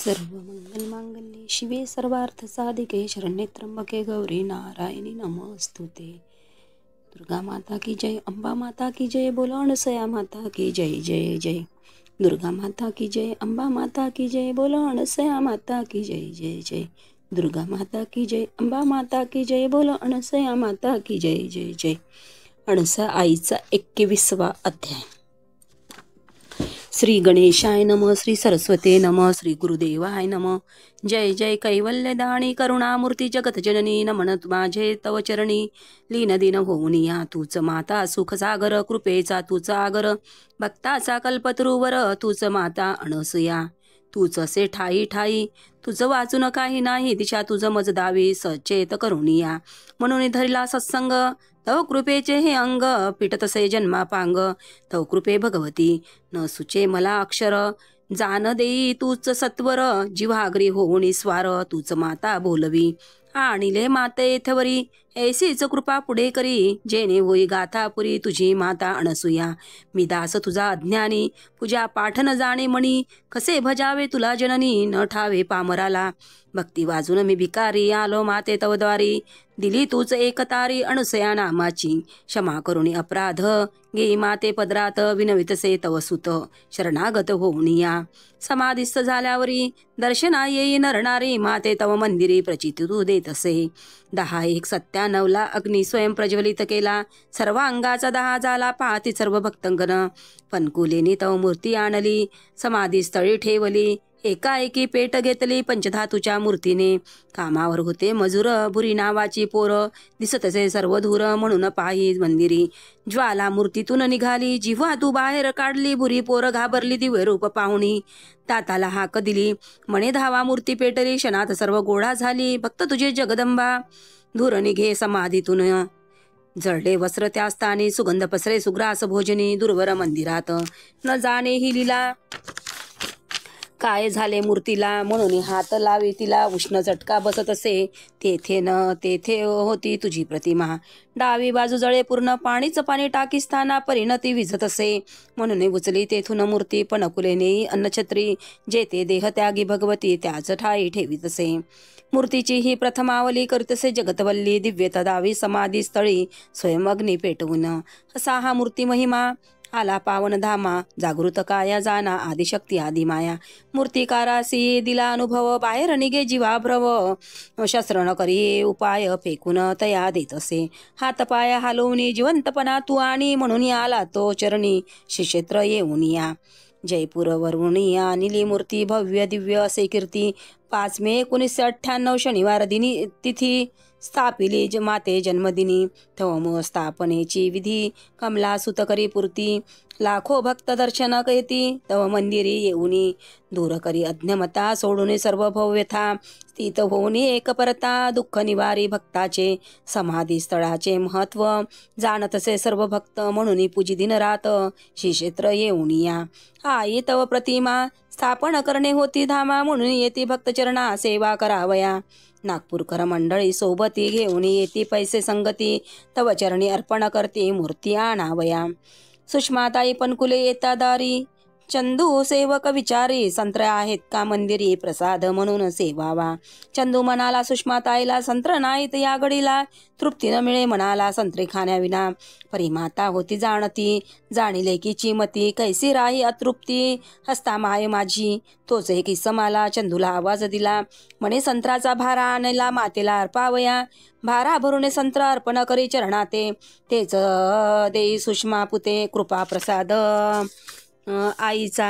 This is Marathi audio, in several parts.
सर्वमंगलमांगल्ये शिवे सर्वार्थसाधिके शरण्ये त्र्यंबके गौरी नारायणी नमोस्तुते। दुर्गा माता की जय, अंबा माता की जय, बोलो अनसया माता की जय जय जय। दुर्गा माता की जय, अंबा माता की जय, बोलो अनसया माता की जय जय जय। दुर्गा माता की जय, अंबा माता की जय, बोलो अनसया माता की जय जय जय। अणसा आईचा 21वा अध्याय। श्री गणेशाय नम, श्री सरस्वते नम, श्री गुरुदेवाय नम। जय जय कैवल्यदाणी करुणामूर्ती जगतजननी, नमन माझे तव चरणी। लीन दिन होऊनिया तूच माता, सुखसागर कृपेचा तूचा आगर। भक्ताचा कल्पतरुवर तूच माता अनसुया। तूच असे ठाई ठाई, तुझं वाचून काही नाही, दिशा तुझं मज दावी सचेत करुनिया। म्हणून धरिला सत्संग तव कृपेचे हे अंग, पिट तसे जन्मापांग। तव कृपे भगवती न सुचे मला अक्षर, जान देई तूच सत्वर। जिव्हाग्री होऊनी स्वार तूच माता बोलवी, आणिले माते येथवरी। ऐसीच कृपा पुढे करी, जेणे होई गाथा पुरी तुझी माता अनसुया। मी दास तुझा अज्ञानी, पूजा पाठ न जाणे मणी। कसे भजावे तुला जननी, न ठावे पामराला। भक्ती वाजून मी भिकारी, आलो माते तव द्वारी। दिली तूच एक तारी, अनसया नामाची क्षमा करुणी अपराध। घेई माते पदरात, विनवितसे तव सुत शरणागत होऊनिया। समाधिस्थ झाल्यावरी दर्शना येई नरणारी, माते तव मंदिरी प्रचिती तू देतसे। 10-1-97 अग्नी स्वयं प्रज्वलित केला, सर्व अंगाचा दहा झाला पाहती सर्व भक्तंगण। फणकुलेनी तव मूर्ती आणली, समाधीस्थळी ठेवली। एकाएकी पेट घेतली पंचधातूच्या मूर्तीने। कामावर होते मजूर, भुरी नावाची पोर। दिसतसे सर्व धूर, म्हणून पाही मंदिरी। ज्वाला मूर्तीतून निघाली, जिव्हा तू बाहेर काढली। भुरी पोर घाबरली दिव्य रूप पाहुणी। दाताला हाक दिली, म्हणे धावा मूर्ती पेटली। क्षणात सर्व गोळा झाली, भक्त तुझे जगदंबा। धूर निघे समाधीतून, जळले वस्त्र त्या स्थानी। सुगंध पसरे सुग्रास भोजनी, दुर्वर मंदिरात न जाणे ही लीला। काय झाले मूर्तीला, म्हणून हात लावी तिला। उष्ण झटका बसत असे, तेथे न तेथे होती तुझी प्रतिमा। डावी बाजू जळे पूर्ण, पाणीच पाणी टाकीस्थाना परिणती विझत असे। म्हणून उचली तेथून मूर्ती, पणकुले नेई अन्नछत्री। जेथे देह त्यागी भगवती, त्याच ठाई ठेवीत असे। मूर्तीची ही प्रथमावली करीतसे जगतवल्ली। दिव्य तदावी समाधी स्थळी, स्वयं अग्नी पेटवून। असा हा मूर्ती महिमा, आला पावन धामा। जागृत काया जाना, आदिशक्ती आदिमाया। मूर्तिकारासी दिला अनुभव, बाहेर निघे जीवाभ्रव। शस्त्र न करी उपाय, फेकून तया देत असे। हात पाय हालवून जिवंतपणा तू आणि, म्हणून आला तो चरणी श्रीक्षेत्र येऊन या। जयपूर वरुणी आणली मूर्ती, भव्य दिव्य असे कीर्ती। 5 मे 1998 शनिवार दिनी तिथी, स्थापिली माते जन्मदिनी। तव स्थापनेची विधी, कमला सुत करी पूर्ती। लाखो भक्त दर्शन येती, तव मंदिरी येऊनी। दूर करी अज्ञमता, सोडून सर्व भव्यथा। स्थित होऊनी एक परता, दुःख निवारी भक्ताचे। समाधी स्थळाचे महत्व, जाणतसे सर्व भक्त। म्हणून पूजी दिन रात श्रीक्षेत्र येऊनिया। आई तव प्रतिमा, स्थापन करणे होती धामा। म्हणून येती भक्तचरणा, सेवा करावया। नागपूरकर मंडळी सोबती, घेऊन येती पैसे संगती। तव चरणी अर्पण करती, मूर्ती आणावया। सुषमाताई पणकुले येता दारी, चंदू सेवक विचारी। संत्र आहेत का मंदिरी, प्रसाद म्हणून सेवावा। चंदू म्हणाला सुषमाताईला, संत्र नाहीत या घडीला। तृप्ती न मिळे म्हणाला संत्रे खाण्याविना। परिमाता होती जाणती, जाणिले की चिमती। कैसी राही अतृप्ती, हसता माय माझी तोच एक इसमाला। चंदूला आवाज दिला, म्हणे संत्राचा भारा आणला मातेला अर्पावया। भारा भरून संत्र अर्पण करी चरणाते, तेच देई सुषमा पुते कृपा प्रसाद आईचा।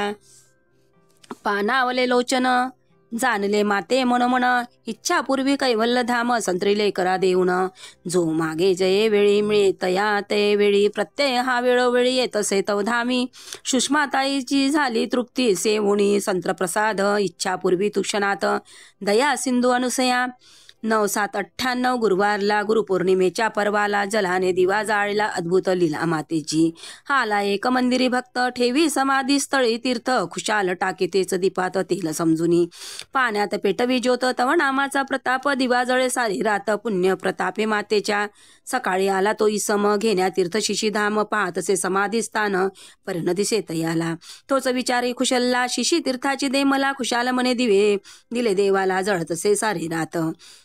पानावले लोचन, जाणले माते मनोमन। इच्छा पूर्वी कैवल्य धाम, संत्रिले करा देऊन। जो मागे जये वेळी मिळे तया ते वेळी, प्रत्यय हा वेळोवेळी येतसे तव धामी। सुषमाताईची झाली तृप्ती, सेवुणी संत्र प्रसाद। इच्छा पूर्वी तू क्षणात, दया सिंधू अनुसया। 9798 गुरुवारला गुरुपौर्णिमेच्या पर्वाला जलाने दिवा जाळला अद्भुत लीला मातेची. हाला एक मंदिरी भक्त ठेवी समाधी स्थळी तीर्थ खुशाल टाकी तेच दीपात तेल समजुनी. पाण्यात पेटवी ज्योत तव नामाचा प्रताप दिवा जळे सारी रात पुण्य प्रतापे मातेच्या. सकाळी आला तो इसम घेण्या तीर्थ शिशीधाम पाहतसे समाधी स्थान पर्ण दिसे तयाला. तोच विचारी खुशल्ला शिशी तीर्थाची दे मला खुशाल मने दिवे दिले देवाला जळतसे सारी रात.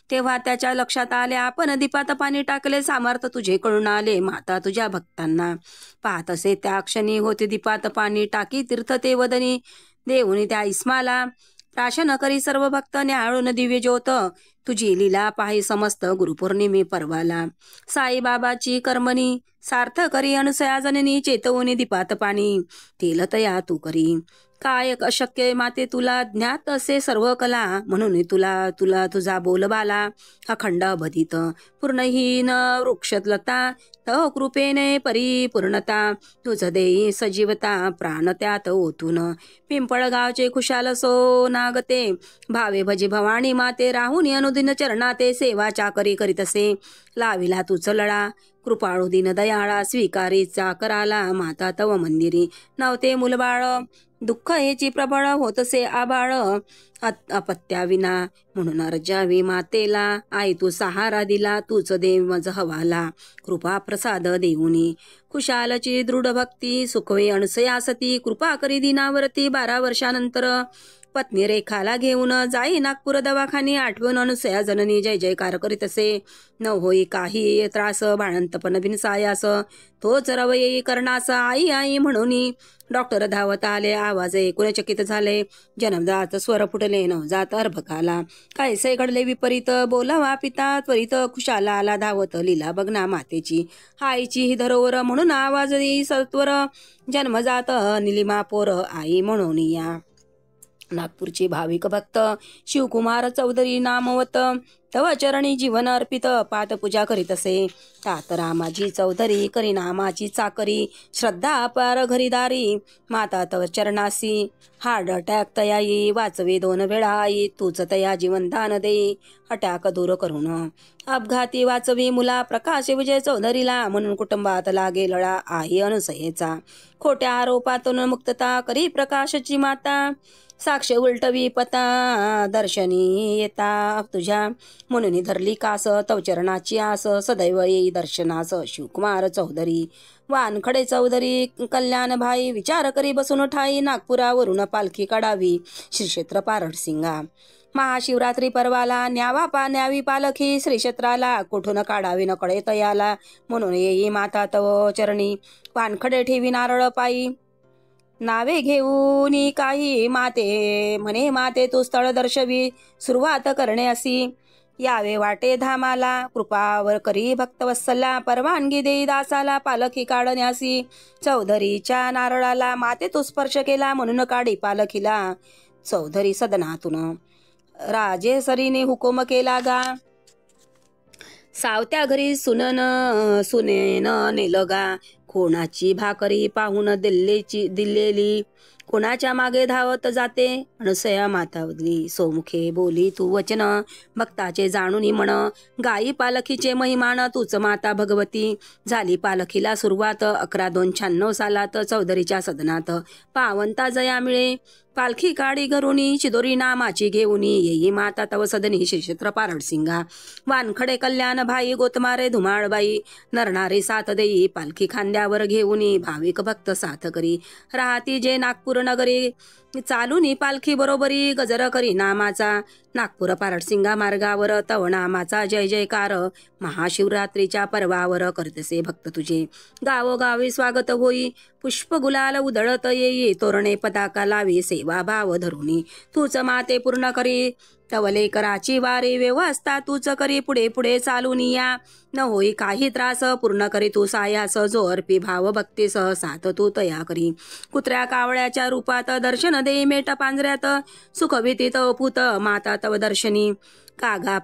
तेव्हा त्याच्या लक्षात आले आपण दीपात पाणी टाकले सामर्थ तुझे कळून आले माता तुझ्या भक्तांना. पाहतसे त्या क्षणी होते दीपात पाणी टाकी तीर्थ ते वदनी देऊनी त्या इस्माला. प्राशन करी सर्व भक्त न्याळून दिव्य ज्योत तुझी लीला पाही समस्त गुरुपौर्णिमे पर्वाला. साईबाबाची कर्मणी सार्थ करी अनुसया जननी चेतवनी दीपात पाणी तेल तया तू करी. काय अशक्य माते तुला ज्ञात असे सर्व कला म्हणून तुला तुला तुझा बोलबाला अखंड अबधित पूर्णहीन वृक्षलता तव कृपेने परिपूर्णता तुझ देई सजीवता प्राण त्यात ओतून. पिंपळगावचे खुशाल सोनागते भावे भजी भवानी माते राहुनी अनुदिन चरणाते सेवा चाकरी करीतसे लाविला तुझ लळा कृपाळू दिन दयाळा स्वीकारीचा कराला माता तव मंदिरी. नवते मुलबाळ दुःख हेची प्रबळ होतसे आबाळ अपत्याविना म्हणून अर्जावी मातेला. आई तू सहारा दिला तूच देव मज हवाला कृपा प्रसाद देऊनी. खुशालची दृढ भक्ती सुखवे अणसयासती कृपा करी दिनावरती 12 वर्षानंतर पत्नी रेखाला घेऊन जाई नागपूर दवाखानी आठवण अनुसया जननी जय जयकार करीतसे. न होई काही त्रास बाळंतपण बिनसायास तोच रवयी करणास आई आई म्हणून. डॉक्टर धावत आले आवाज ऐकून चकित झाले जन्मदात स्वर फुटले नवजात अर्भकाला. कायसे घडले विपरीत बोलावा पिता त्वरित खुशाला आला धावत लीला बघना मातेची. आईची ही धरोवर म्हणून आवाज देई सत्वर जन्मजात निलिमा पोर आई म्हणून या. नागपूरचे भाविक भक्त शिवकुमार चौधरी नामवत तव चरणी जीवन अर्पित पाठपूजा करीतसे. तात रामाजी चौधरी करी नामाची चाकरी श्रद्धा अपार घरीदारी माता तव चरणासी. हार्ट अटॅक तयाई वाचवे 2 वेळा आई तूच तया जीवनदान देई अटॅक दूर करून. अपघाती वाचवी मुला प्रकाश विजय चौधरीला म्हणून कुटुंबात लागे लळा आई अनुसयेचा. खोट्या आरोपातून मुक्तता करी प्रकाशची माता साक्ष उलटवी पता दर्शनी येता तुझ्या म्हणून धरली कास तव चरणाची आस सदैव येई दर्शनास. शिवकुमार चौधरी वानखडे चौधरी कल्याण भाई विचार करी बसून ठाई नागपुरावरून पालखी काढावी श्री क्षेत्र पारडसिंगा. महाशिवरात्री पर्वाला न्यावी पालखी श्री क्षेत्राला कुठून काढावी न कळे तयाला म्हणून येई माता तव चरणी वानखडे ठेवी नारळ पायी. नावे घेऊन काही माते म्हणे माते तू स्थळ दर्शवी सुरुवात करणे असी. यावे वाटे धामाला कृपावर करी भक्तवत्सला परवानगी देई दासाला पालखी काढण्यासी. चौधरीच्या नारळाला माते तू स्पर्श केला म्हणून काढी पालखीला. चौधरी सदनातून राजेसरीने हुकुम केला गा सावत्या घरी सुनेन नेलगा. कोणाची भाकरी पाहून दिलेली कोणाच्या मागे धावत जाते अनसया मातावली. सोमुखे बोली तू वचन भक्ताचे जाणून म्हण गाई पालखीचे महिमान तूच माता भगवती. झाली पालखीला सुरुवात 11/2/96 सालात चौधरीच्या सदनात पावंता जया मिळे. पालखी काढी घरुनी चिदोरी नामाची घेऊनी येई माता तव सदनी श्री क्षेत्र पारडसिंगा. वानखडे कल्याण भाई गोतमारे धुमाळबाई नरणारे साथ देई पालखी खांद्यावर घेऊनी भाविक भक्त साथ करी. राहती जे नागपूर नगरी चालूनी पालखी बरोबरी गजर करी नामाचा. नागपूर पारडसिंगा मार्गावर तव नामाचा जय जयकार महाशिवरात्रीच्या पर्वावर करतसे भक्त तुझे. गावोगावी स्वागत होई पुष्प गुलाल उधळत येई तोरणे पताका लावी सेवा भाव धरुनी. तूच माते पूर्ण करी तवले कराची वारी व्यवस्था तूच करी पुढे पुढे चालून या. न होई काही त्रास पूर्ण करी तू सायास जो अर्पी भाव भक्तीसह साथ तू तया करी. कुत्र्या कावळ्याच्या रूपात दर्शन देई मेट पांजऱ्यात सुखवितीत पूत माता तव दर्शनी. कागा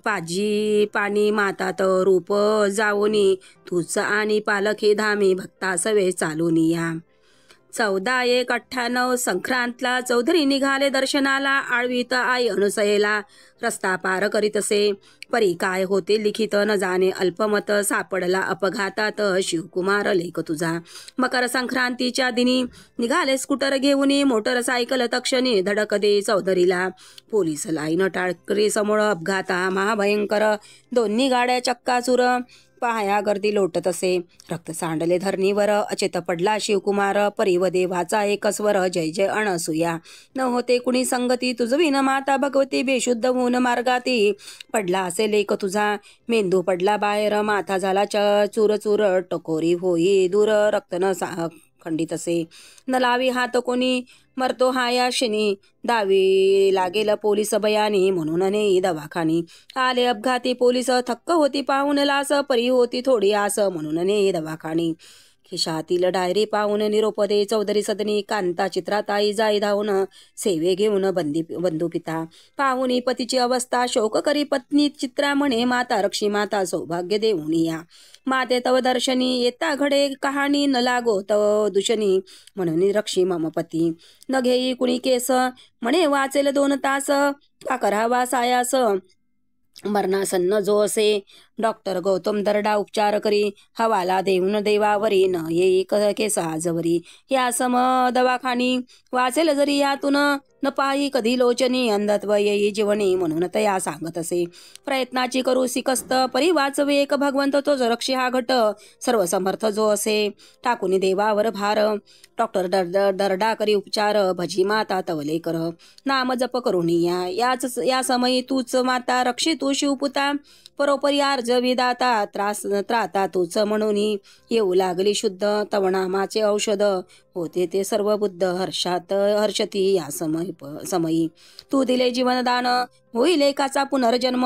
पाजी पाणी माता तव रूप जाऊनी तूच आणि पालखी धामी भक्ता सवे चालून या. 14/1/98 संक्रांतला चौधरी निघाले दर्शनाला. आळवीत आई अनुसयेला रस्ता पार करीत असे. परी काय होते लिखित न जाणे अल्पमत. सापडला अपघातात शिवकुमार लेख तुझा. मकर संक्रांतीच्या दिनी निघाले स्कूटर घेऊन. मोटरसायकल तक्षणी धडक दे चौधरीला. पोलीस लाईन टाळकरी समोर अपघाता महाभयंकर. दोन्ही गाड्या चक्काचूर. पाया गर्दी लोटत असे. रक्त सांडले धरणीवर. अचेत पडला शिवकुमार. परिव देवाचा एक स्वर जय जय अनसुया. न होते कुणी संगती तुझविन माता भगवती. बेशुद्ध होऊन मार्गाती पडला असे लेख तुझा. मेंदू पडला बाहेर. माथा झाला चूर चूर. टकोरी होई दूर. रक्त न खंडित असे. न लावी हात कोणी. मरतो हा या क्षणी. दावी लागेल पोलीस बयानी. म्हणून नेई दवाखानी. आले अपघाती पोलीस. थक्क होती पाहून लास. परी होती थोडी आस. म्हणून नेई दवाखानी. खिशातील डायरी पाहून निरोप दे चौधरी सदनी. कांता चित्रात आई जाई धावून. सेवे घेऊन बंधू पिता. पाहुनी पतीची अवस्था. शोक करी पत्नी चित्रा म्हणे. माता रक्षी माता सौभाग्य देऊन या. माते तव दर्शनी. येता घडे कहाणी. न लागो तव दूषणी. म्हणून रक्षी मम पती. न घेई कुणी केस. म्हणे वाचेल 2 तास. का करावा सायास. मरणासन्न जो असे. डॉक्टर गौतम दर्डा उपचार करी. हवाला देऊन देवावरी. न येई केस आजवरी. या सम दवाखानी. वाचेल जरी यातून. न पाही कधी लोचनी. अंधत्व येई जीवनी. म्हणून तया सांगत असे. प्रयत्नाची करू सिकस्त. परी वाचवे एक भगवंत तोच रक्षी हा घट. सर्व समर्थ जो असे. टाकून देवावर भार. डॉक्टर दर्डा करी उपचार. भजी माता तवले कर. नाम जप करून या समयी तूच माता. रक्षी तू शिवपुता. परोपरी आर्ज विदाता. त्राता तूच म्हणून. येऊ लागली शुद्ध. तव नामाचे औषध. होते ते सर्व बुद्ध. हर्षती या समयी. तू दिले जीवनदान. होईल एकाचा पुनर्जन्म.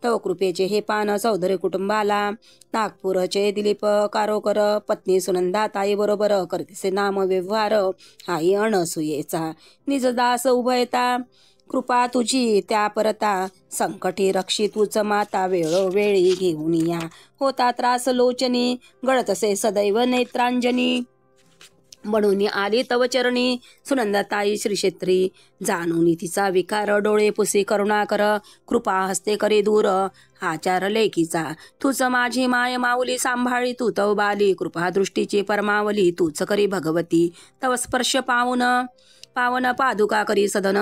तव कृपेचे हे पान. चौधरी कुटुंबाला. नागपूरचे दिलीप कारोकर. पत्नी सुनंदा ताई बरोबर. करतेसे नाम व्यवहार. आई अनसुयेचा. निजदास उभयता. कृपा तुझी त्या परता. संकटी रक्षी तूच माता. वेळोवेळी घेऊन या. होता त्रास लोचनी. गळतसे सदैव नेत्रांजनी. म्हणून आली तव चरणी. सुनंदाताई श्रीक्षेत्री. जाणून तिचा विकार. डोळे पुसी करुणाकर. कृपा हस्ते करी दूर. आचार लेकीचा. तूच माझी माय माऊली. सांभाळी तू तव बाली. कृपा दृष्टीची परमावली. तूच करी भगवती. तव स्पर्श पावन पादुका करी सदन.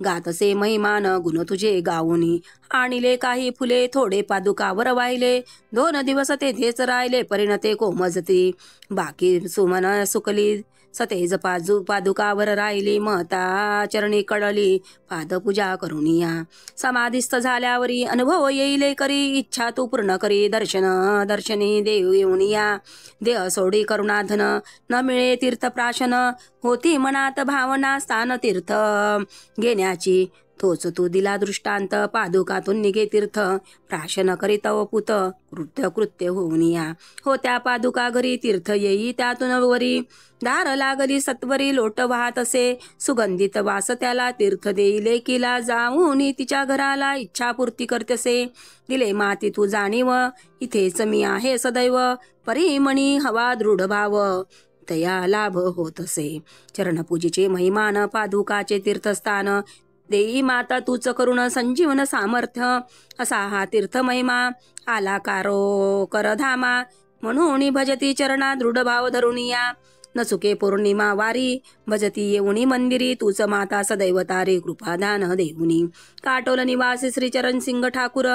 गातसे महिमान. गुण तुझे गाऊनी. आणिले काही फुले. थोडे पादुकावर वाहिले. 2 दिवस तेथेच राहिले. परिणते कोमजती. बाकी सुमन सुकली. सतेज पादुकावर राहिली. महता चरणी कळली. पादपूजा करुनिया. समाधिस्थ झाल्यावरी. अनुभव येईले करी. इच्छा तू पूर्ण करी. दर्शनी देव येऊन या. देह सोडी करुणाधन. न मिळे तीर्थ प्राशन. होती मनात भावना. स्थान तीर्थ घेण्याची. तोच तू दिला दृष्टांत. पादुकातून निघे तीर्थ. प्राशन करीतव पुत. कृत्य होऊन या. होत्या पादुका घरी. तीर्थ येई त्यातून वरी. दार लागली सत्वरी. लोट वाहत असे. सुगंधित वास त्याला. तीर्थ देई लेकीला. जाऊन तिच्या घराला. इच्छापूर्ती करतेसे. दिले माती तू जाणीव. इथेच मी आहे सदैव. परिमणी हवा दृढ भाव. तया लाभ होत असे. चरणपूजेचे महिमान. पादुकाचे तीर्थस्थान. देई माता तूच करुण. संजीवन सामर्थ्य. असा हा तीर्थ महिमा. आला कारो करधामा. म्हणून भजती चरणा. दृढ भाव धरुनिया. न चुके पौर्णिमा वारी. भजती येऊनी मंदिरी. तूच माता सदैव तारी. कृपादान देऊनी. काटोल निवासी श्री चरण सिंग ठाकूर.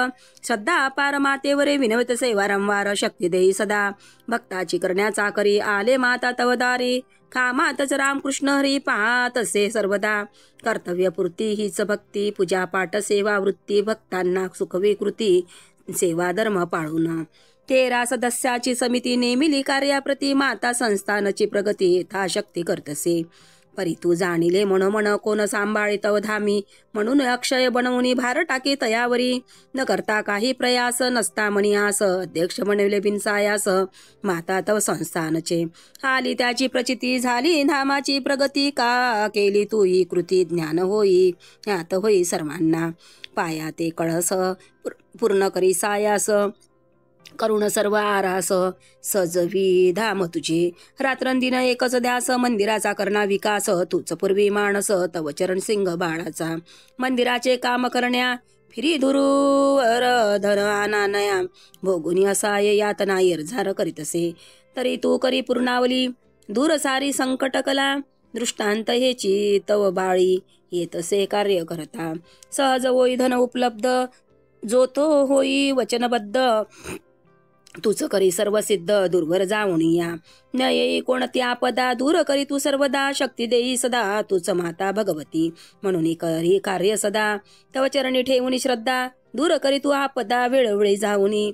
श्रद्धा अपार मातेवरे. विनवतसे वारंवार. शक्ती देई सदा. भक्ताची करण्याचा करी. आले माता तव दारी. कामातच रामकृष्ण हरी. पाहतसे सर्वदा. कर्तव्यपूर्ती हीच भक्ती. पूजा पाठ सेवा वृत्ती. भक्तांना सुखविकृती. सेवा धर्म पाळून. 13 सदस्याची समिती. नेमिली कार्याप्रती. माता संस्थानची प्रगती. यथाशक्ती करतसे. परी तू जाणिले मन कोण सांभाळे तव धामी. म्हणून अक्षय बनवून भार टाके तयावरी. न करता काही प्रयास. नसता मणी आस. अध्यक्ष बनवले बिनसायास. माता तव संस्थानचे. आली त्याची प्रचिती. झाली धामाची प्रगती. का केली तू ही कृती. ज्ञान होई ज्ञात होई सर्वांना. पाया ते कळस. पूर्ण करी सायास. करुण सर्व आरास सजवी धाम तुझे. रात्रंदिन एकच ध्यास मंदिराचा करना विकास. तूच पूर्वी माणस तव चरण सिंह बाळाचा. मंदिराचे काम करण्या फिरी धुरुवर धन आनानया. भोगुनी असाय यातना येरझार करीतसे. तरी तू करी पूर्णावली दूर सारी संकट कला. दृष्टांत हेची तव बाळी येतसे कार्य करता. सहज होई धन उपलब्ध जो तो होई वचनबद्ध. तुझ करी सर्व सिद्ध दूरवर जाऊन या. न येई कोणती आपदा दूर करी तू सर्वदा. शक्ती देई सदा तूच माता भगवती. म्हणून करी कार्य सदा तव चरणी ठेवून श्रद्धा. दूर करी तू आपदा वेळोवेळी जाऊनी.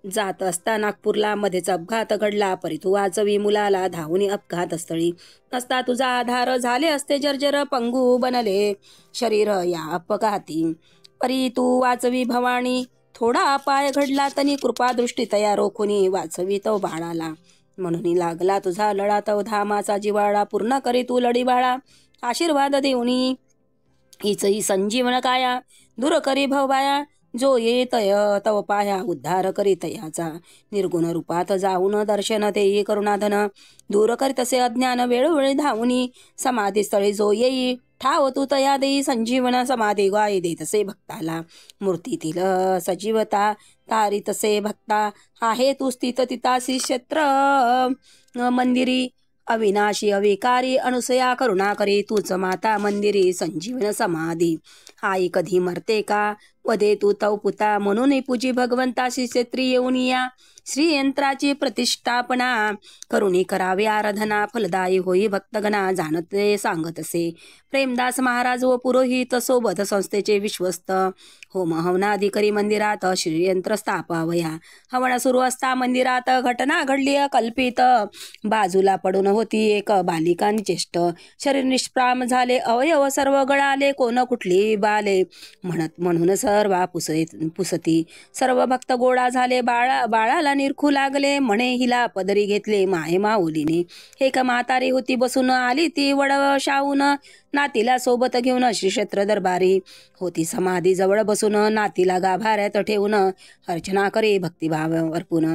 जात असता नागपूरला मध्येच अपघात घडला. परी तू वाचवी मुलाला धावून अपघात स्थळी. नसता तुझा आधार झाले असते जर्जर. पंगू बनले शरीर या अपघाती. परी तू वाचवी भवानी थोडा पाय घडला तनी. कृपा दृष्टी तया रोखुनी वाचवी तो बाळाला. म्हणून लागला तुझा लढा तव धामाचा जिवाळा. पूर्ण करी तू लढी बाळा आशीर्वाद देऊनी. हिचही संजीवन काया दूर करी भवबाया. जो ये तय तव पाया उद्धार करी तयाचा. निर्गुण रूपात जाऊन दर्शन देई करुणाधन. दूर करी तसे अज्ञान वेळोवेळी धावुनी. समाधी स्थळी जो येई ठाव तू तया देई संजीवन. समाधी गाय देतसे भक्ताला. मूर्तीतील सजीवता तारी तसे भक्ता. आहे तू स्थित तितासी क्षेत्र मंदिरी. अविनाशी अविकारी अनुसया करुणा करी. तूच माता मंदिरी संजीवन समाधी. आई कधी मरते का वदे तू तव पुता. म्हणून पूजी भगवंताशी क्षेत्री येऊन या. श्रीयंत्राची प्रतिष्ठापना करुणी करावे आराधना. फलदायी होई भक्तगणा जाणते सांगतसे. प्रेमदास महाराज व पुरोहित सोबत संस्थेचे विश्वस्त. होम हवनादी करी मंदिरात श्रीयंत्र स्थापावया. हवन सुरू असता मंदिरात घटना घडली कल्पित. बाजूला पडून होती एक बालिका निचेष्ट. शरीर निष्प्राम झाले अवयव सर्व गळाले. कोण कुठली बाले म्हणून सर्वा पुसती. सर्व भक्त गोळा झाले बाळाला निरखू लागले. म्हणे हिला पदरी घेतले माये माऊलीने. एक म्हातारी होती बसून आली ती वडशाहून. नातीला सोबत घेऊन श्री क्षेत्र दरबारी. होती समाधी जवळ बसून नातीला गाभाऱ्यात ठेवून. अर्चना करी भक्तिभाव अर्पून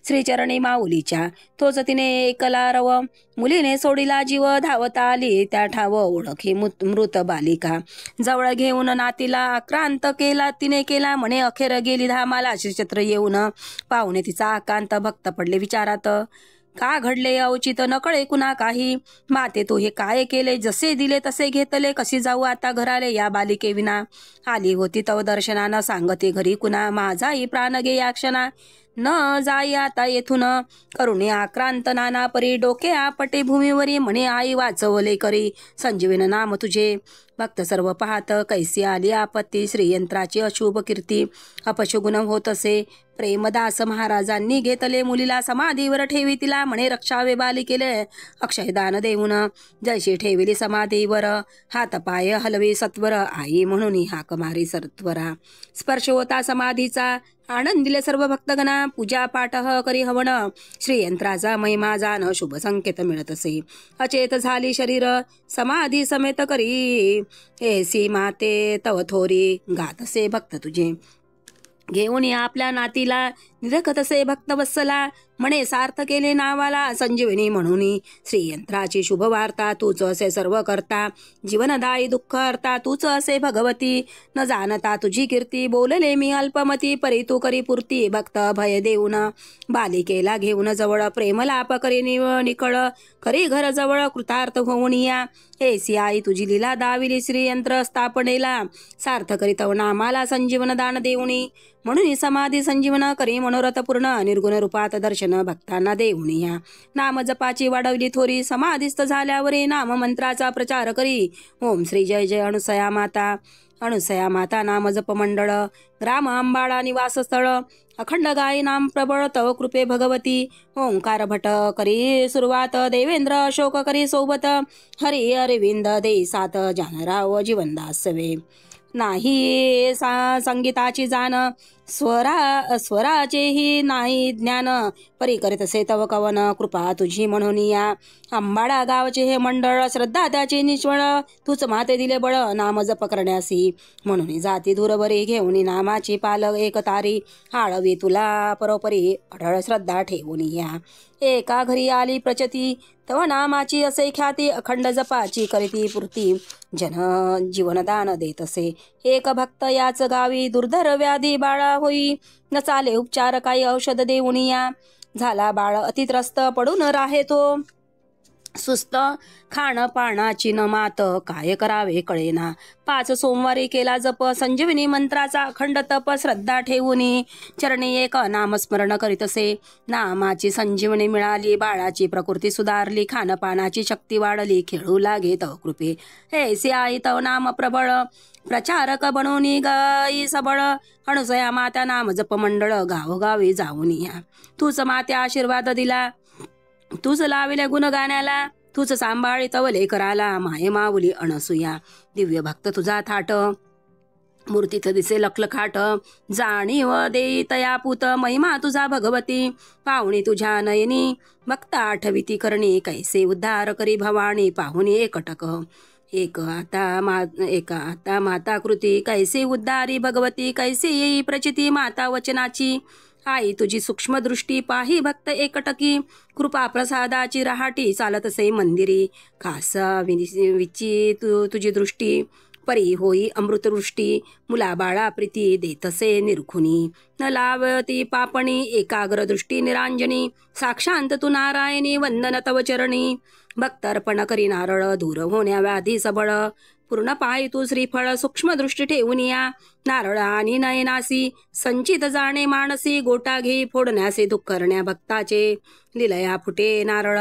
श्रीचरणी माऊलीच्या. तोच तिने ऐकला रव. मुलीने सोडीला जीव धावत आली त्या ठाव. ओळखी मृत बालिका जवळ घेऊन नातीला आक्रांत केला तिने केला. म्हणे अखेर गेली धामाला श्रीक्षेत्र येऊन. पाहुणे तिचा आकांत भक्त पडले विचारात. का घडले अवचित नकळे कुणा काही. माते तू हे काय केले. जसे दिले तसे घेतले. कशी जाऊ आता घराले या बालिके विना. आली होती तव दर्शनानं सांगते घरी कुणा. माझाही प्राण गे या क्षणा. न जाई आता येथून. करुणे आक्रांत नाना परी. डोके आपटे भूमीवरी. म्हणे आई वाचवले करी संजीवन नाम तुझे. भक्त सर्व पाहत कैसी आली आपत्ती. श्रीयंत्राची अशुभ कीर्ती अपशुगुण होत असे. प्रेमदास महाराजांनी घेतले मुलीला समाधीवर ठेवी तिला. म्हणे रक्षावे बालिकेले अक्षयदान देऊन. जैशी ठेविली समाधीवर हात पाय हलवे सत्वर. आई म्हणून हाक मारी सत्वरा. स्पर्श होता समाधीचा आनंदिले सर्व भक्तगणा. पूजा पाठ करी हवन. श्रीयंत्राचा महिमा जाण शुभ संकेत मिळत असे. अचेत झाली शरीर समाधी समेत करी. एसी माते तव थोरी गातसे भक्त तुझे. घेऊन आपल्या नातीला निरखतसे भक्त वत्सला. म्हणे सार्थ केले नावाला संजीवनी म्हणून. श्रीयंत्राची शुभ वार्ता तूच असे सर्व करता. जीवनदायी दुःख हरता तूच असे भगवती. न जाणता तुझी कीर्ती बोलले मी अल्पमती. परी तू करी पूर्ती भक्त भय देऊन. बालिकेला घेऊन जवळ प्रेमलाप करी निकळ. करी घर जवळ कृतार्थ होऊन या. एसी आई तुझी लीला दाविली श्रीयंत्र स्थापनेला. सार्थ करीत नामाला संजीवन दान देऊनी. म्हणून समाधी संजीवन करी मनोरथ पूर्ण. निर्गुण रूपात दर्शन भक्तांना देऊन या. नाम जपाची वाढवली थोरी. समाधीस्थ झाल्यावरी नाम मंत्राचा प्रचार करी. ओम श्री जय जय अनुसया माता. अनुसया माता नाम जप मंडळ. ग्राम अंबाळा निवासस्थळ. अखंड गायी नाम प्रबळ तव कृपे भगवती. ओंकार भट करी सुरुवात. देवेंद्र अशोक करी सोबत. हरी अरविंद दे सात. जानराव जीवनदास वे. नाही संगीताची जाण, स्वराचेही नाही ज्ञान, परी करीत असे तव कवन, कृपा तुझी म्हणून या. आंबाडा गावचे हे मंडळ, श्रद्धा त्याची निश्वळ, तूच माते दिले बळ, नाम जप करण्यासी. म्हणून जाती दूर बरी, घेऊन नामाची पाल एक तारी, आळवी तुला परोपरी, अढळ श्रद्धा ठेवून या. एका घरी आली प्रचती, तव नामाची असे ख्याती, अखंड जपाची करीती पूर्ती, जीवनदान देत असे. एक भक्त याच गावी, दुर्धर व्याधी बाळा होई, न चाले उपचार काही औषध देऊन या. झाला बाळ अतित्रस्त, पडून राहे तो सुस्त, खाण पाण्याची न मात, काय करावे कळेना. 5 सोमवारी केला जप, संजीवनी मंत्राचा अखंड तप, श्रद्धा ठेवूनी चरणी एक नामस्मरण करीत असे. नामाची संजीवनी मिळाली, बाळाची प्रकृती सुधारली, खानपानाची शक्ती वाढली, खेळू लागे तव कृपे. ऐसे आई तव नाम प्रबळ, प्रचारक बनून गाई सबळ, अणुसया मात्या नाम जप मंडळ, गावोगावी जाऊन या. तूच मात्या आशीर्वाद दिला, तूच लाविले गुण गाण्याला, तूच सांभाळी तवले कराला, माये माऊली अणसुया. दिव्य भक्त तुझा थाट, मूर्तीत दिसे लखलखाट, जाणीव देई तया पूत, महिमा तुझा भगवती, पाहुणी तुझ्या नयनी, भक्त आठविती करणी, कैसे उद्धार करी भवानी, पाहुणी एकटक. एक आता माता कृती, कैसे उद्धारी भगवती, कैसे येई प्रचिती माता वचनाची. आई तुझी सूक्ष्म दृष्टी, पाही भक्त एकटकी, कृपा प्रसादाची रहाटी, चालत असे मंदिरी, खासा विची तुझी दृष्टी, परी होई अमृतवृष्टी, मुला बाळा प्रीती देतसे निरखुनी. न लावती पापणी, एकाग्र दृष्टी निरांजनी, साक्षांत तू नारायणी, वंदन तव चरणी. भक्तर्पण करी नारळ, दूर होण्या व्याधी सबळ, पूर्ण पाय तू श्रीफळ, सूक्ष्म दृष्टी ठेवून या. नारळ आणि नयनासी, संचित जाणे मानसी, गोटा घे फोडण्याचे दुःख करण्या भक्ताचे. लिलया फुटे नारळ,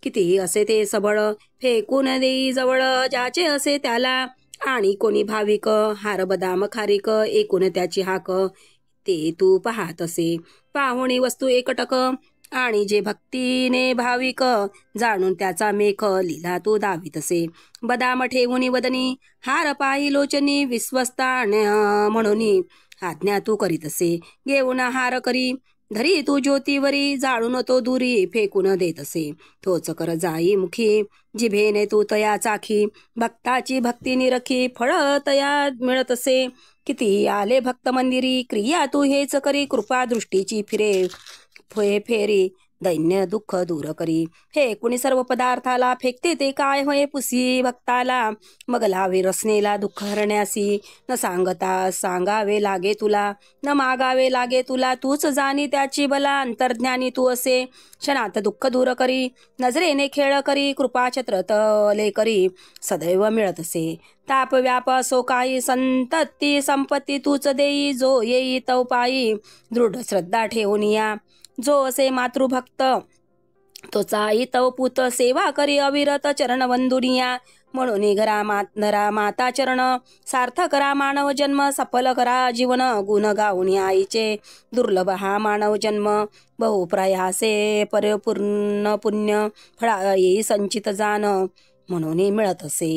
किती असे ते सबळ, फेकून देई जवळ, ज्याचे असे त्याला. आणि कोणी भाविक, हार बदाम खारीक, एकूण त्याची हाक, ते तू पाहत असे. पाहुणी वस्तू एकटक, आणि जे भक्तीने भाविक, जाणून त्याचा मेख, लिला तू दावीत असे. बदाम ठेवून वदनी, हार पायी लोचनी, विश्वस्ता म्हणून आज्ञा तू करीत असे. घेऊन हार करी धरी तू ज्योतीवरी, जाळून तो दुरी फेकून देत असे. तोच कर जाई मुखी, जिभेने तू तया चाखी, भक्ताची भक्ती निरखी, फळ तया मिळत असे. किती आले भक्त मंदिरी, क्रिया तू हेच करी, कृपा दृष्टीची फेरी, दैन्य दुःख दूर करी. फेकुणी सर्व पदार्थाला, फेकते ते काय होय पुसी भक्ताला. मग लावे रसनेला दुःख हरण्यासी, न सांगता सांगावे लागे तुला, न मागावे लागे तुला. तूच जाणी त्याची बला, अंतर्ज्ञानी तू असे. क्षणात दुःख दूर करी, नजरेने खेळ करी, कृपा छत्र तले करी, सदैव मिळत असे. ताप व्याप असो काही, संतती संपत्ती तूच देई, जो येई तव पायी, दृढ श्रद्धा ठेवून या. जो असे मातृभक्त, तो चाई तव पूत, सेवा करी अविरत चरण वंदुनिया. म्हणून नरा माता चरण, सार्थ करा मानव जन्म, सफल करा जीवन, गुण गाऊन आईचे, दुर्लभ हा मानव जन्म. बहु प्रयासे परिपूर्ण पुण्य, फळा येई संचित जाण, म्हणून मिळत असे.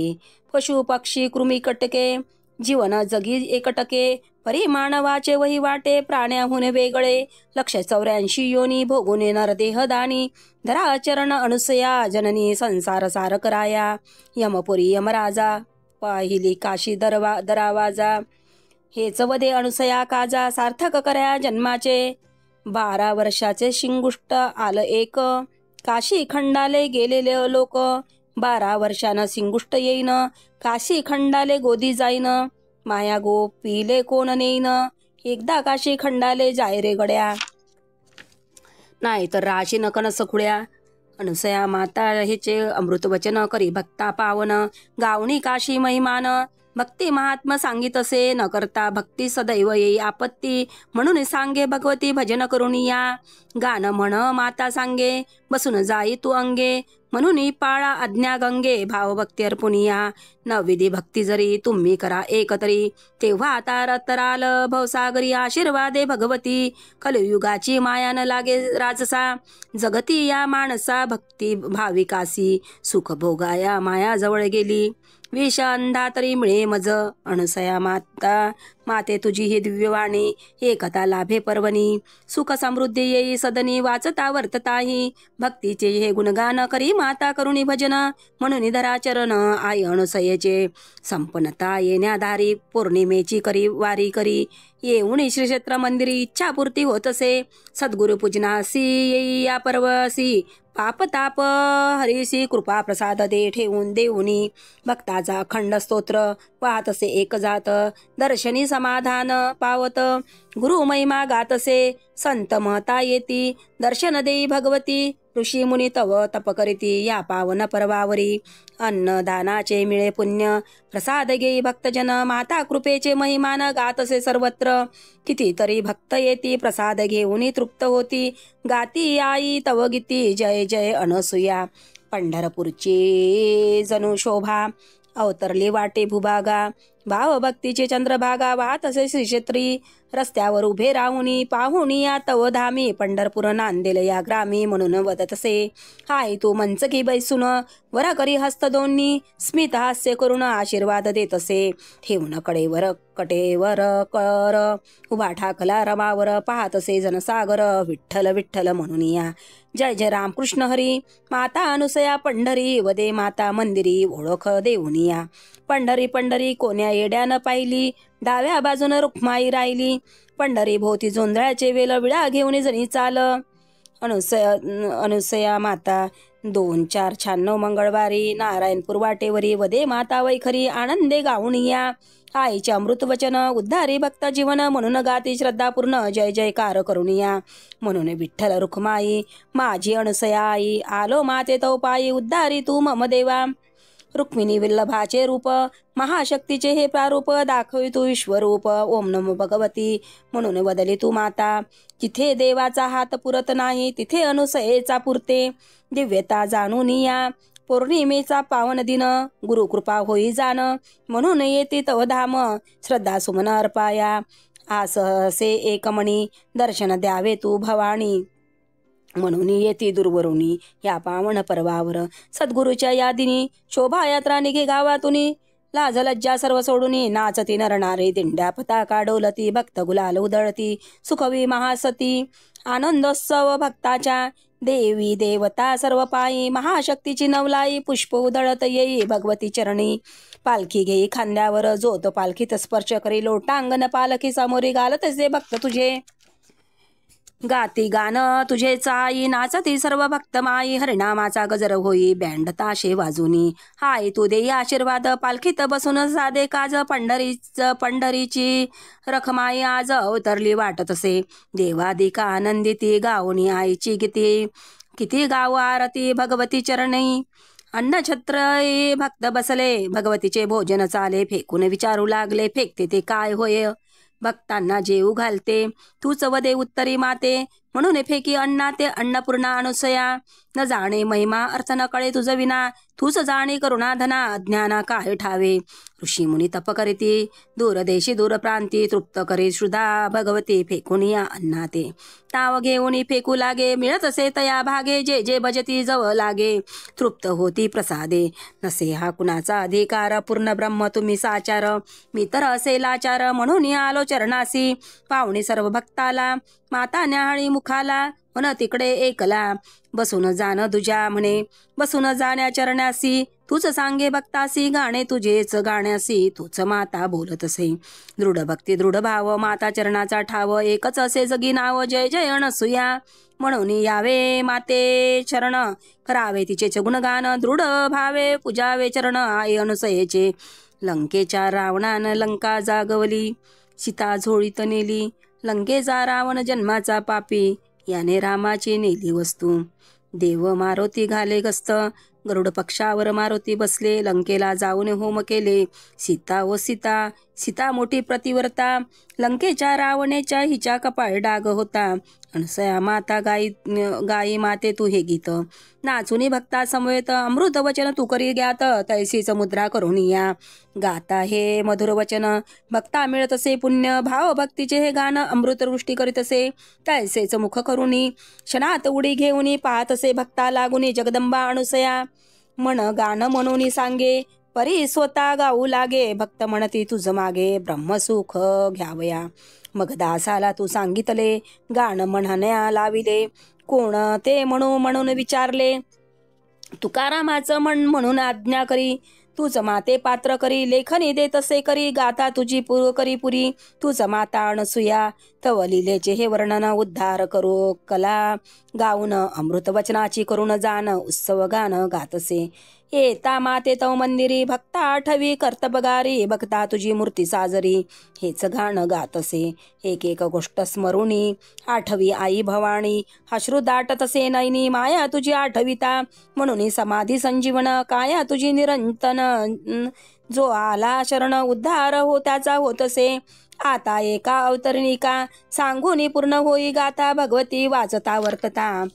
पशु पक्षी कृमी कटके, जीवन जगी एकटके, परी मानवाचे वही वाटे, प्राण्याहून वेगळे. 184 योनी, भोगून नरदेह दानी, धरा चरण अनुसया जननी, संसार सार कराया. यमपुरी यमराजा, पाहिली काशी दरावाजा, हेच वदे अनुसया काजा, सार्थक करया जन्माचे. 12 वर्षाचे शिंगुष्ट आलं एक, काशी खंडाले गेलेले लोक. 12 वर्षानं शिंगुष्ट येईन, काशी खंडाले गोदी जाईन. माया गोपीले कोण नेईन, एकदा काशी खंडाले जाय रे गड्या. नाही तर राशी नकनस खुड्या. अनुसया माता हेचे अमृत वचन करी भक्ता पावन, गावणी काशी महिमान. भक्ती महात्मा सांगित असे, न करता भक्ती सदैव येई आपत्ती. म्हणून सांगे भगवती भजन करून या. गाणं म्हण माता सांगे, बसून जाई तू अंगे. म्हणून पाळा आज्ञा गंगे, भावभक्ती अर्पुनिया. नवविधी भक्ती जरी तुम्ही करा एकतरी, तेव्हा तारतराल भवसागरी. आशीर्वादे भगवती, कलयुगाची माया न लागे राजसा. जगती या माणसा भक्ती भाविकासी, सुख भोगाया माया जवळ गेली. विष अंधा तरी मिळे मज. अनसया माता माते तुझी ही दिव्यवाणी, हे कथा लाभे पर्वणी. सुख समृद्धी येई सदनी, वाचता वर्तताही. भक्तीचे हे गुणगान करी माता करुणी भजन. म्हणून धरा चरण आई अनसयेचे, संपन्नता येण्याधारी. पौर्णिमेची करी वारी करी, येऊन श्री क्षेत्र मंदिरी. इच्छापूर्ती होतसे सद्गुरु पूजनासी, येई या पर्वसी. पाप ताप हरीसी, कृपा प्रसाद दे ठेवून देऊनी. भक्ताचा अखंड स्तोत्र वाहतसे एक जात, दर्शनी समाधान पावत. गुरु महिमा गातसे संत महता येती, दर्शन देई भगवती. ऋषी मुनी तव तप करीती, या पावन पर्वावरी. अन्नदानाचे मिळे पुण्य, प्रसाद घेई भक्तजन. माता कृपेचे महिमान गातसे सर्वत्र. कितीतरी भक्त येती, प्रसाद घेऊन तृप्त होती. गाती आई तव गीती, जय जय अनसुया. पंढरपूरची जणू शोभा, अवतरली वाटे भूभागा. भाव भक्तीचे चंद्रभागा, वाहत असे श्रीक्षेत्री. रस्त्यावर उभे राहुनी पाहुणी या तव धामी. पंढरपूर नांदेल या ग्रामी, म्हणून वदतसे हाय तू मंचकी बैसून. वर करी हस्त दोन्ही, स्मित हास्य करून आशीर्वाद देतसे. ठेवून कडेवर कटेवर कर, उभा ठाकला रमावर. पाहतसे जनसागर, विठ्ठल विठ्ठल म्हणून या. जय जय रामकृष्ण हरी. माता अनसया पंढरी, वदे माता मंदिरी. ओळख देऊन या. पंढरी पंढरी कोण्या येड्यानं पाहिली, डाव्या बाजून रुक्माई राहिली. पंढरी भोवती जोंधळ्याचे वेल, विडा घेऊन जणी चाल. अनसया माता 2496 मंगळवारी. नारायणपूर वाटेवरी, वदे माता वैखरी. आनंदे गाऊन या. आईचे अमृत वचन, उद्धारी भक्त जीवन. म्हणून गाती श्रद्धापूर्ण, जय जयकार करून या. म्हणून विठ्ठल रुक्माई, माझी अनसया आई. आलो माते तव पायी, उद्धारी तू मम देवा. रुक्मिणी विल्लभाचे रूप, महाशक्तीचे हे प्रारूप. दाखवी तू विश्वरूप, ओम नमो भगवती. म्हणून बदली तू माता. जिथे देवाचा हात पुरत नाही, तिथे अनसयेचा पुरते. दिव्यता जाणून या. पौर्णिमेचा पावन दिन, गुरुकृपा होई जाण. म्हणून येते तव धाम, श्रद्धा सुमन अर्पाया. आसहसे एकमणी, दर्शन द्यावे तू भवानी. म्हणून येती दूरवरुनी, या पावन पर्वावर. सद्गुरूच्या यादिनी, शोभायात्रा निघे गावातुनी. लाज लज्जा सर्व सोडूनी, नाचती नरणारी. दिंड्या पताका डोलती, भक्त गुलाल उधळती. सुखवी महासती, आनंदोत्सव भक्ताच्या. देवी देवता सर्व पायी, महाशक्तीची नवलाई. पुष्प उधळत येई भगवती चरणी. पालखी घेई खांद्यावर, जो तो पालखीत स्पर्श करी. लोटांगण पालखी समोरी, घालतसे भक्त तुझे. गाती गान तुझे चाई, नाचती सर्व भक्त माई. हरिनामाचा गजर होई, बँड ताशे वाजूनी. हाय तू देई आशीर्वाद, पालखीत बसून साधे काज. पंढरीची रखमाई आज अवतरली वाटतसे. देवादिका आनंदिती, गावनी आईची गीती. किती गाव आरती भगवती चरणी. अन्न छत्र भक्त बसले, भगवतीचे भोजन चाले. फेकून विचारू लागले, फेकते ते काय होय. भक्तांना जेऊ घालते, तूच वदे उत्तरी माते. म्हणून फेकी अण्णा ते अन्नपूर्णा अनसया. न जाणे महिमा अर्थ न कळे तुझ विना. तूच जाणे करुणा धना, अज्ञाना काय ठावे. ऋषी मुनी तप करीती, दूरदेशी दूर प्रांती. तृप्त करी श्रुधा भगवती, फेकून या अण्णा ते. ताव घेऊन फेकू लागे, मिळत असे तया भागे. जे जे भजती जवळ लागे, तृप्त होती प्रसादे. नसे हा कुणाचा अधिकार, पूर्ण ब्रह्म तुम्ही साचार. मी तर असे लाचार, म्हणून आलो चरणासी. पाहुणे सर्व भक्ताला, माता न्याहाळी मुखाला. मन तिकडे एकला, बसून जाण तुझ्या म्हणे. बसून जाण्या चरण्यासी, तूच सांगे भक्तासी. गाणे तुझेच गाण्यासी, तूच माता बोलतसे. दृढ भक्ती दृढ भाव, माता चरणाचा ठाव. एकच असे जगी नाव, जय जय अनसुया. म्हणून यावे माते चरण, करावे तिचे गुणगान. दृढ भावे पूजावे चरण आई अनसयेचे. लंकेच्या रावणान लंका जागवली, सीता झोळीत नेली. लंकेचा रावण जन्माचा पापी, याने रामाची नेली वस्तू. देव मारुती घाले गस्त, गरुड पक्षावर मारुती बसले. लंकेला जाऊन होम केले, सीता व सीता. सीता मोठी प्रतिवर्ता, लंकेच्या रावणेच्या हिच्या कपाळ डाग होता. अनसया माता गाई माते तू हे गीत. नाचुनी भक्ता समवेत, अमृत वचन तू करी ज्ञात. तैसीच मुद्रा करून या. गाता हे मधुर वचन, भक्ता मिळत असे पुण्य. भाव भक्तीचे हे गाणं, अमृत वृष्टी करीत असे. तैसेच मुख करुनी, क्षणात उडी घेऊनी. पाहत असे भक्ता लागुनी. जगदंबा अनसया, मन गाणं म्हणून सांगे. परी स्वतः गाऊ लागे भक्त म्हणती तुझ मागे ब्रह्मसुख घ्यावया. मग दासाला तू सांगितले गाण म्हणण्या लाविले. कोण ते म्हणून विचारले तुकारामाचं म्हणून आज्ञा करी. तूच माते पात्र करी लेखनी दे तसे करी. गाथा तुझी करी पुरी तूच माता अनसुया. तव लिलेचे हे वर्णन उद्धार करू कला. गाऊन अमृत वचनाची करून जाण उत्सव गान गातसे. येता माते तव मंदिरी भक्ता आठवी कर्तबगारी. भक्ता तुझी मूर्ती साजरी हेच गाण गातसे. एक एक गोष्ट स्मरुणी आठवी आई भवानी. अश्रू दाटतसे नैनी माया तुझी आठविता. म्हणून समाधी संजीवन काया तुझी निरंतन. जो आला शरण उद्धार हो त्याचा होतसे. आता एका अवतरणिका सांगून पूर्ण होई गाथा. भगवती वाचता वर्तता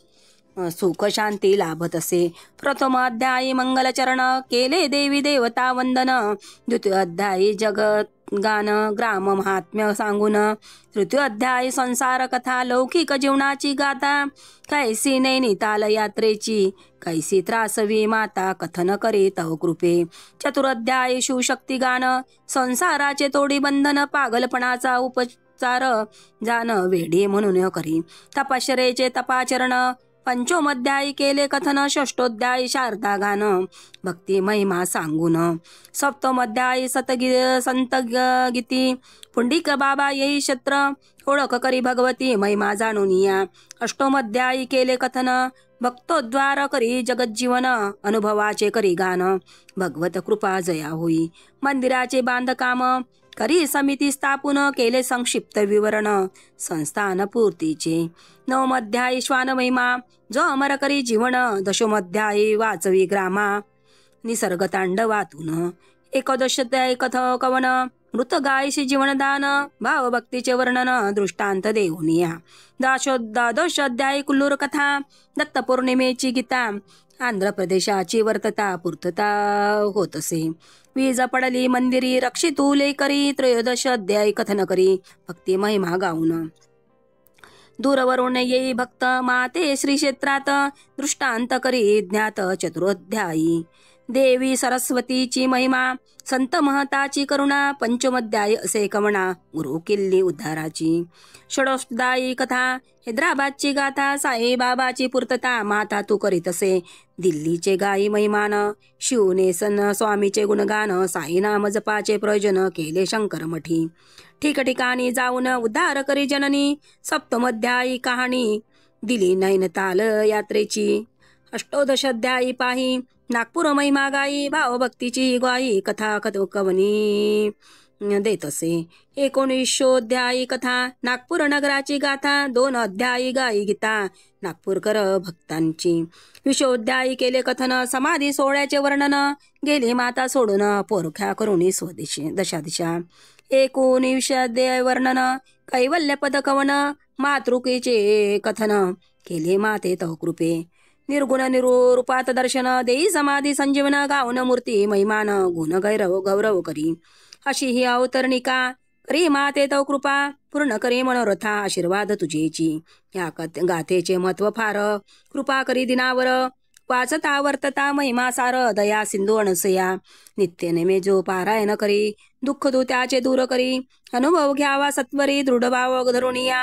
सुख शांती लाभत असे. प्रथम अध्यायी मंगलचरण केले देवी देवता वंदन. द्वितीय अध्यायी जगत गान ग्राम महात्म्य सांगून. तृतीय अध्यायी संसार कथा लौकिक जीवनाची गाथा. कैसी नैनिताल यात्रेची कैसी त्रासवी माता कथन करे तव कृपे. चतुराध्यायी शिवशक्ती गान संसाराचे तोडी बंधन पागलपणाचा उपचार जाण वेडी म्हणून करी. तपश्चर्येचे तपाचरण पंचोमध्यायी केले कथन. षष्टोध्यायी शारदा गान भक्ती महिमा सांगून. सप्तमोध्यायी संत गीती पुंडिक बाबा येई क्षत्र ओळख करी भगवती महिमा जाणून या. अष्टोमध्यायी केले कथन भक्तोद्वार करी जगज्जीवन अनुभवाचे करी गान. भगवत कृपा जया होई मंदिराचे बांधकाम करी समिती स्थापून केले संक्षिप्त विवरण संस्थान पूर्तीचे. नवमध्यायी श्वान महिमा जो अमर करी जीवन. दशमध्यायी वाचवी ग्रामा निसर्ग तांडवातून. एकादशाध्यायी कवन मृत गायशी जीवनदान भावभक्तीचे वर्णन दृष्टांत देऊनिया. द्वादशोध्यायी कुल्लूर कथा दत्त पौर्णिमेची गीता. आंध्र प्रदेशाची वर्तता पूर्तता होतसे. वीज पडली मंदिरी रक्षितुले करी. त्रयोदश अध्यायी कथन करी भक्ती महिमा गाऊन. दूरवरून येई भक्त माते श्री क्षेत्रात दृष्टांत करी ज्ञात. चतुरोध्यायी देवी सरस्वतीची महिमा संत महताची करुणा. पंचमध्यायी असे कवना गुरु किल्ली उद्धाराची. षडोष्टदायी कथा हैदराबादची गाथा. साईबाबाची पूर्तता माता तू करीतसे. दिल्लीचे गायी महिमान शिवनेसन स्वामीचे गुणगान. साईनाम जपाचे प्रयोजन केले शंकर मठी. ठिकठिकाणी जाऊन उद्धार करी जननी. सप्तमध्यायी कहाणी दिली नैनताल यात्रेची. अष्टोदशाध्यायी पाही नागपूर महिमा गाई. भावभक्तीची ग्वाही कथा कवनी देतसे. 19अध्यायी कथा नागपूर नगराची गाथा. 2 अध्यायी गाई गीता नागपूरकर भक्तांची. 20अध्यायी केले कथन समाधी सोहळ्याचे वर्णन. गेली माता सोडून पोरख्या करुणी स्वदेशी दशादिशा. 19अध्याय वर्णन कैवल्य पद कवन मातृकेचे कथन केले माते तव कृपे. निर्गुण निरूपात दर्शन देई समाधी संजीवन. गाऊन मूर्ती महिमान गुण गौरव करी. अशी ही अवतरणिका करी माते तव कृपा. पूर्ण करी मनोरथा आशीर्वाद तुझेची. या गाथेचे महत्व फार कृपा करी दिनावर. वाचता वर्तता महिमा सार दया सिंधू अनसया. नित्य नेमे जो पारायण करी दुःख तू त्याचे दूर करी. अनुभव घ्यावा सत्वरी दृढ भाव धरुनिया.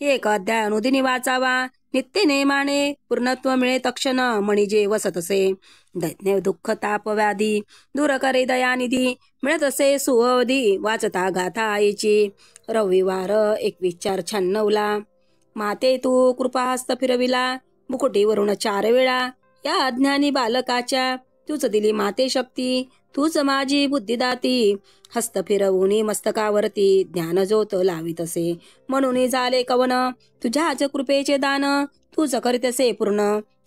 1 अध्याय अनुदिनी वाचावा नित्य नेमाने. पूर्णत्व मिळे तक्षण मणिजे वसतसे. दैन्य दुःख ताप व्याधी दूर करे दयानिधी. मिळत असे सुअवधी वाचता गाथा आईची. रविवार 21/4/96 माते तू कृपाहस्त फिरविला. मुकुटीवरून 4 वेळा या अज्ञानी बालकाच्या. तूच दिली माते शक्ती तूच माझी बुद्धिदाती. हस्त फिरवून मस्तकावरती ज्ञान ज्योत लावितसे. म्हणून झाले कवन तुझ्याच कृपेचे दान. तूच करीतसे पूर्ण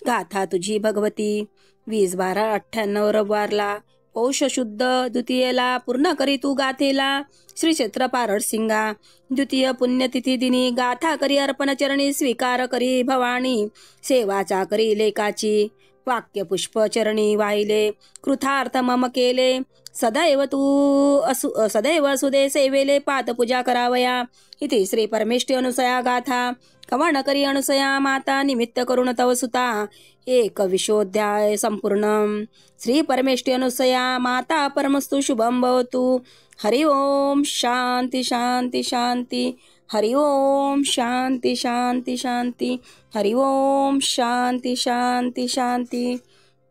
गाथा तुझी भगवती. 20/12/98 रविवारला पौष शुद्ध द्वितीयेला पूर्ण करी तू गाथेला. श्री क्षेत्र पारडसिंगा. द्वितीय पुण्यतिथी दिनी गाथा करी अर्पण चरणी. स्वीकार करी भवानी सेवाचा करी लेकाची. वाक्य पुष्प चरणी वाहिले कृतार्थ मम केले. सदैव असुदे सेवेले पात पूजा करावया. इति श्री परमेष्ठी अनुसया गाथा. कवण करी अनुसया माता निमित्त करुण तव सुता. एक विशोध्याय संपूर्णम. श्री परमेष्ठी अनुसया माता परमस्तु शुभम भवतु. हरि ओम शांती शांती शांती. हरि ओम शांती शांती शांती. हरि ओम शांती शांती शांती.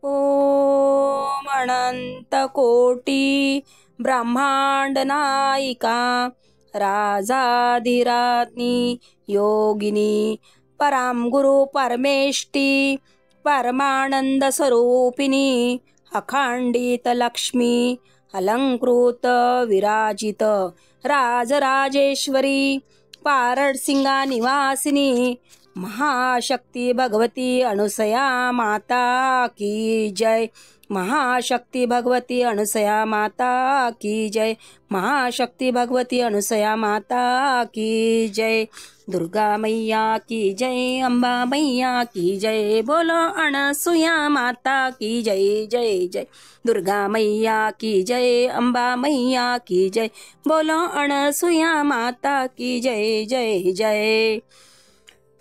ओम अनंत कोटी ब्रह्मांड नायिका राजाधिराज्ञी योगिनी पराम गुरु परमेष्ठी परमानंद स्वरूपिणी अखंडित लक्ष्मी अलंकृत विराजित राजराजेश्वरी पारडसिंगा निवासिनी महाशक्ति भगवती अनुसया माता की जय. महाशक्ति भगवती अनुसया माता की जय. महाशक्ति भगवती अनुसया माता की जय. दुर्गा मैया की जय. अंबा मैया की जय. बोलो अनसुया माता की जय जय जय. दुर्गा मैया की जय. अंबा मैया की जय. बोलो अनसुया माता की जय जय जय.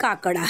काकडा.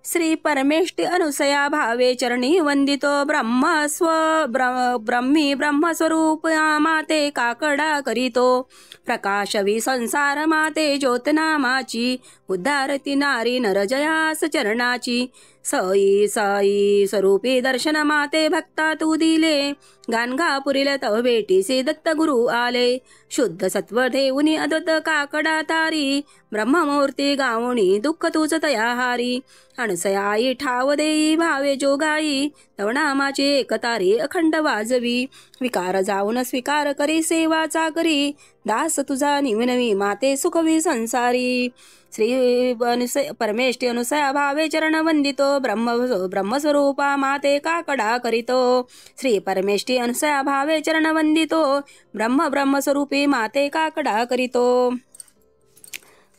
श्री परमेष्ठी अनुसया भावे चरणी वंदितो ब्रह्मी ब्रह्मस्वरूप माते काकडा करीतो. प्रकाशवी संसार माते ज्योतनामाची उद्धारती नारी नरजयास चरणाची. सई साई स्वरूपी दर्शन माते भक्ता तू दिले. गाणगापुरील तव भेटीसे दत्त गुरु आले. शुद्ध सत्व देऊनी अद्वैत काकडा तारी. ब्रह्ममूर्ती गावणी दुःख तुझ तयाहारी. अनसयाई ठाव देई भावे जोगाई. तव नामाचे एकतारी अखंड वाजवी. विकार जाऊन स्वीकार करी सेवाचा करी. दास तुझा निवनवी माते सुखवी संसारी. श्री परमेष्ठी अनुसया भावे चरण वंदितो ब्रह्मस्वरूपा माते काकडा करीतो. श्री परमेष्ठी अनुसया भावे चरण वंदितो ब्रह्मस्वरूपी माते काकडा करीतो.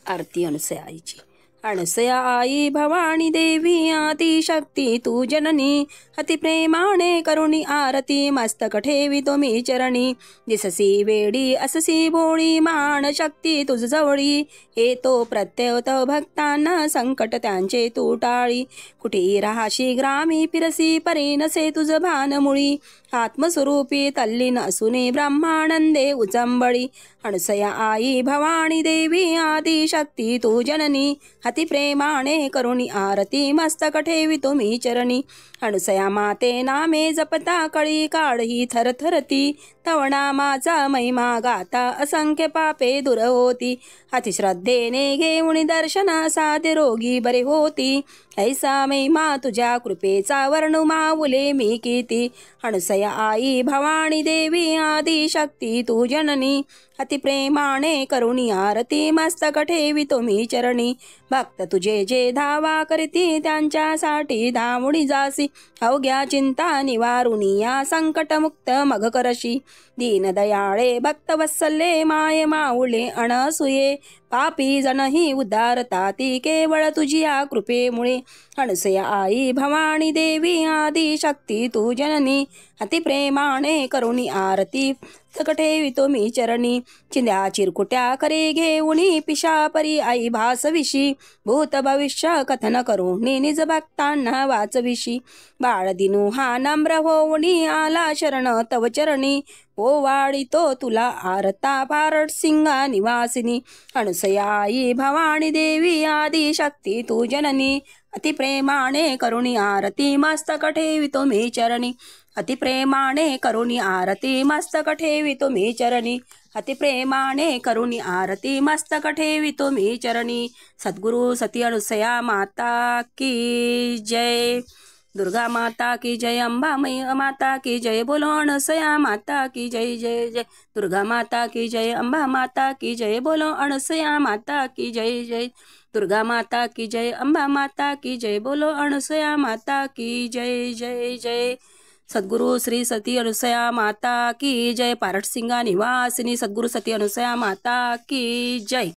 आरती अनुसयाईची. अनसया आई भवानी देवी आदिशक्ती तू जननी. अति प्रेमाने करुणी आरती मस्तक ठेवितो मी चरणी. दिससी वेडी अससी भोळी मान शक्ती तुझ जवळी. येतो प्रत्यय तव भक्तांना संकट त्यांचे तू टाळी. कुठे राहाशी ग्रामी फिरसी परी नसे तुझ भान मुळी. आत्मस्वरूपी तल्लीन असूनी ब्रह्मानंदे उचंबळी. अनसया आई भवानी देवी आदिशक्ती तू जननी. अति प्रेमाने करुणी आरती मस्तक ठेवितो मी चरणी. अनसया माते नामे जपता कळी काढही थरथरती. तव नामाचा महिमा गाता असंख्य पापे दूर होती. अतिश्रद्धेने घेऊन दर्शन साधे रोगी बरे होती. ऐसा महिमा तुझ्या कृपेचा वर्णू माऊले मी किती. अनसया आई भवानी देवी आदिशक्ती तू जननी. अति प्रेमाने करुणी आरती मस्तक ठेवितो मी चरणी. भक्त तुझे जे धावा करती त्यांच्यासाठी धावणी जासी. अवघ्या चिंता निवारुणी या संकट मुक्त मग करशी. दीनदयाळे भक्त वत्सल्ये माये माऊले अनसुये. पापी जनही उद्धारता ती केवळ तुझिया कृपेमुळे. अनसया आई भवानी देवी आदिशक्ती तू जननी. अति प्रेमाने करुणी आरती मस्तक ठेवितो मी चरणी. चिंध्या चिरकुट्या करे घेऊनी पिशापरी आई भासविशी. भूत भविष्य कथन करुणी निज भक्तांना वाचविशी. बाळ दिनू हा नम्र होऊनी आला शरण तव चरणी. ओ वाढितो तुला आरता पारडसिंगा निवासिनी. अनसया आई भवानी देवी आदिशक्ती तू जननी. अति प्रेमाने करुणी आरती मस्तक ठेवितो मी चरणी. अति प्रेमाने करुणी आरती मस्तक ठेवितो मी चरणी. अति प्रेमाने करुणी आरती मस्तक ठेवितो मी चरणी. सद्गुरु सती अनुसया माता की जय. दुर्गा माता की जय. अंबा मैया माता की जय. बोलो अनसया माता की जय जय जय. दुर्गा माता की जय. अंबा माता की जय. बोलो अनसया माता की जय जय. दुर्गा माता की जय. अंबा माता की जय. बोलो अनसया माता की जय जय जय. सद्गुरु श्री सती अनुसया माता की जय. पारडसिंगा निवासिनी सद्गुरु सती अनुसया माता की जय.